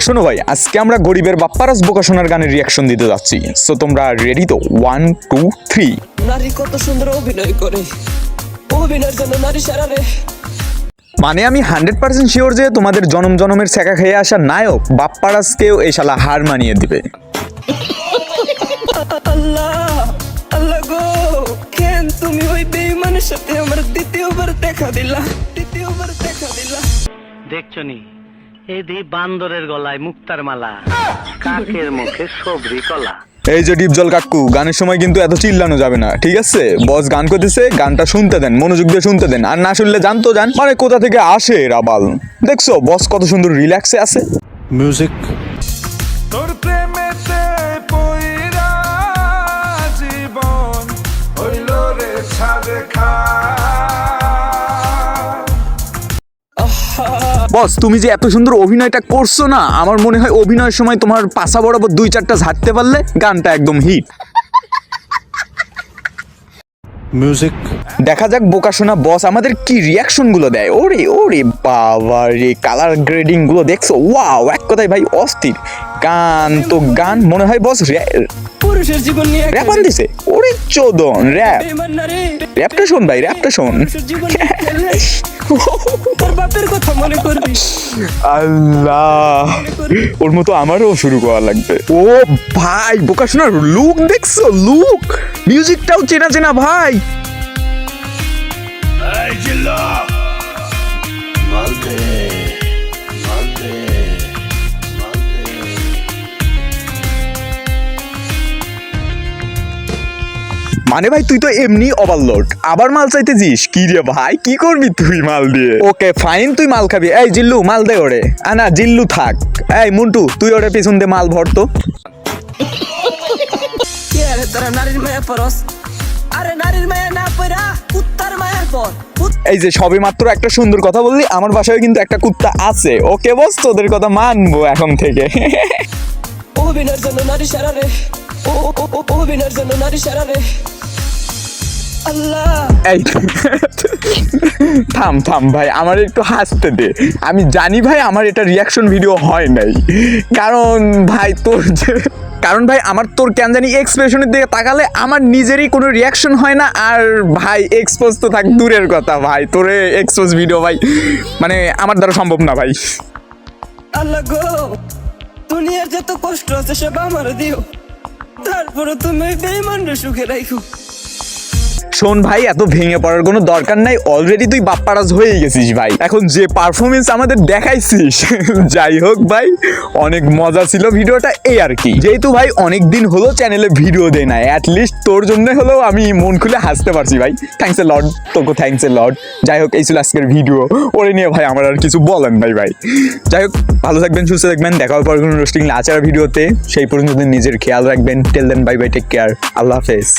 শোনো ভাই, আজকে আমরা গরিবের বাপ্পারাজ বোকাশোনার গানের রিয়াকশন দিতে যাচ্ছি। সো তোমরা রেডি তো? 1 2 3। নারী কত সুন্দর অভিনয় করে, অভিনয়ের জন্য নারী সারা রে। মানে আমি 100% শিওর যে তোমাদের জনম জনমের ছেঁকা খেয়ে আসা নায়ক বাপ্পারাজকেও এই শালা হার মানিয়ে দিবে। আল্লাহ আল্লাহ গো, কেন তুমি ওই বেঈমানের সাথে আমার দ্বিতীয়বার দেখা দিলা? দেখছো নি, এই দি বান্দরের গলায় মুক্তার মালা, কাকের মুখে সবরি কলা। এই যে ডিপজল কাকু, গানের সময় কিন্তু এত চিল্লানো যাবে না, ঠিক আছে? বস গান করতেছে, গানটা শুনতে দেন, মনোযোগ দিয়ে শুনতে দেন। আর না শুনলে জানতো জান মানে কোথা থেকে আসে রাবাল। দেখছো বস কত সুন্দর রিল্যাক্সে আছে। মিউজিক। তোর প্রেমেতে পইরা জীবন হইল রে ছাড়ে খা। বস তুমি যে এত সুন্দর অভিনয়টা করছো না, আমার মনে হয় অভিনয়ের সময় তোমার পাছা বরাবর 2-4টা ঝাড়তে পারলে গানটা একদম হিট। মিউজিক। দেখা যাক বোকাশোনা বস আমাদের কি রিয়াকশন গুলো দেয়। ওরে ওরে বাবা রে, কালার গ্রেডিং গুলো দেখছো? ওয়াও, এক কথায় ভাই অস্থির। গান তো গান, মনে হয় বস পুরুষের জীবন নিয়ে র্যাপ আনতেছে। ওরে চোদন র্যাপ, বেঈমান নারী র্যাপটা শোন ভাই, র্যাপটা শোন। পুরুষের জীবন নিয়ে খেললে তোর বাপের কথা মনে করবি। আল্লাহ, ওর মতো আমারও শুরু করা লাগবে। ও ভাই বোকাশোনার লুক দেখছো? লুক, মিউজিকটাও চেনা চেনা ভাই। মানে ভাই তুই তো এমনি ওভারলোড, আবার মাল চাইতে জিস কি রে ভাই? কি করবি তুই মাল দিয়ে? ওকে ফাইন, তুই মাল খাবি। এই জিল্লু মাল দে ওরে। না জিল্লু থাক। এই মুন্টু তুই ওরে পিছন দিয়ে মাল ভরতো। কে রে তোরা নারীর মায়া পরস? আরে নারীর মায়া না পড়া কুত্তার মায়ার পর। এই যে সবে মাত্র একটা সুন্দর কথা বললি, আমার বাসায় কিন্তু একটা কুত্তা আছে। ওকে বস, তোদের কথা মানবো এখন থেকে। অভিনয়ের জন্য নারী সারা রে, অভিনয়ের জন্য নারী সারা রে। আল্লাহ এই থাম থাম ভাই, আমার একটু হাসতে দে। আমি জানি ভাই আমার এটা রিয়াকশন ভিডিও হয় নাই, কারণ ভাই আমার তোর কেন জানি এক্সপ্রেশনের দিকে তাকালে আমার নিজেরই কোনো রিয়াকশন হয় না। আর ভাই এক্সপোজ তো থাক দূরের কথা ভাই, তোরে এক্সপোজ ভিডিও ভাই মানে আমার দ্বারা সম্ভব না ভাই। আল্লাহ গো, দুনিয়ার যত কষ্ট আছে সব আমার দিও, তারপরে তুমি বেঈমানরে সুখে রাখো। শোন ভাই, এত ভেঙে পড়ার কোনো দরকার নাই, অলরেডি তুই বাপ্পারাজ হয়ে গেছিস ভাই। এখন যে পারফরমেন্স আমাদের দেখাইছিস, যাই হোক ভাই অনেক মজা ছিল ভিডিওটা, এই আর কি। যেহেতু ভাই অনেক দিন হলো চ্যানেলে ভিডিও দেয় না, অ্যাটলিস্ট তোর জন্য হলেও আমি মন খুলে হাসতে পারছি ভাই। থ্যাংকস এ লর্ড, তোকে থ্যাংকস এ লর্ড। যাই হোক এই ছিল আজকের ভিডিও, ওরে নিয়ে ভাই আমার আর কিছু বলেন নাই ভাই। যাই হোক ভালো থাকবেন, সুস্থ থাকবেন, দেখা হবে পরে কোনো রোস্টিং আচার ভিডিওতে। সেই পর্যন্ত নিজের খেয়াল রাখবেন। টেল দেন বাই বাই, টেক কেয়ার, আল্লাহ হাফেজ।